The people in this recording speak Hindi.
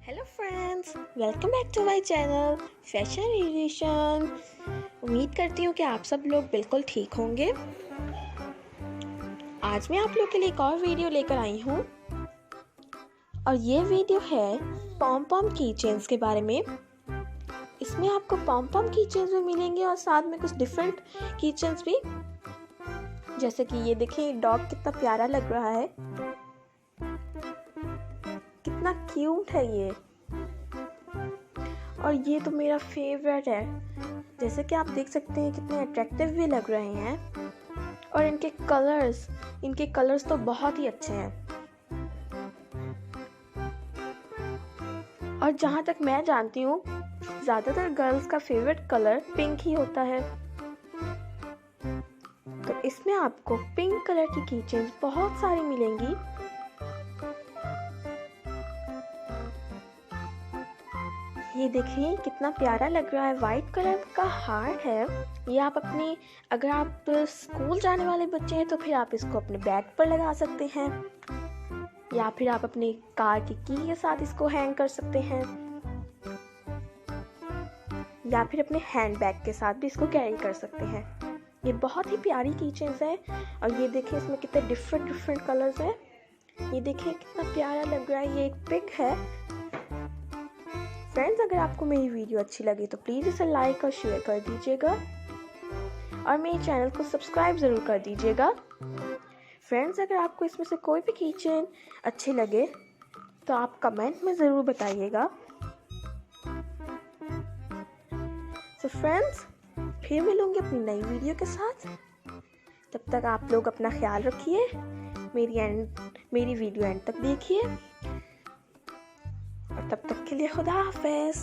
Hello friends, welcome back to my channel fashion edition. उम्मीद करती हूँ कि आप सब लोग बिल्कुल ठीक होंगे। आज मैं आप लोग के लिए एक और वीडियो लेकर आई हूँ और ये वीडियो है पॉम पॉम की चेन्स के बारे में। इसमें आपको पॉम पॉम की चेन्स भी मिलेंगे और साथ में कुछ डिफरेंट की चेन्स भी, जैसे कि ये देखिए डॉग कितना प्यारा लग रहा है, कितना क्यूट है ये। और ये तो मेरा फेवरेट है, जैसे कि आप देख सकते हैं कितने अट्रैक्टिव भी लग रहे हैं और इनके कलर्स तो बहुत ही अच्छे हैं। और जहाँ तक मैं जानती हूँ ज़्यादातर गर्ल्स का फेवरेट कलर पिंक ही होता है, तो इसमें आपको पिंक कलर की कीचेन्स बहुत सारी मिलेंगी। ये देखिए कितना प्यारा लग रहा है, वाइट कलर का हार्ट है ये। आप अपनी अगर आप स्कूल जाने वाले बच्चे हैं तो फिर आप इसको अपने बैग पर लगा सकते हैं, या फिर आप अपनी कार की की के साथ इसको हैंग कर सकते हैं, या फिर अपने हैंड बैग के साथ भी इसको कैरी कर सकते हैं। ये बहुत ही प्यारी कीचेन्स है और ये देखिए इसमें कितने डिफरेंट कलर्स हैं। ये देखिए कितना प्यारा लग रहा है। ये एक पिग है। फ्रेंड्स, अगर आपको मेरी वीडियो अच्छी लगी तो प्लीज़ इसे लाइक और शेयर कर दीजिएगा और मेरे चैनल को सब्सक्राइब ज़रूर कर दीजिएगा। फ्रेंड्स, अगर आपको इसमें से कोई भी कीचेन अच्छे लगे तो आप कमेंट में ज़रूर बताइएगा। तो फ्रेंड्स, फिर मिलूंगी अपनी नई वीडियो के साथ। तब तक आप लोग अपना ख्याल रखिए, मेरी वीडियो एंड तक देखिए और तब तक के लिए खुदा हाफिज़।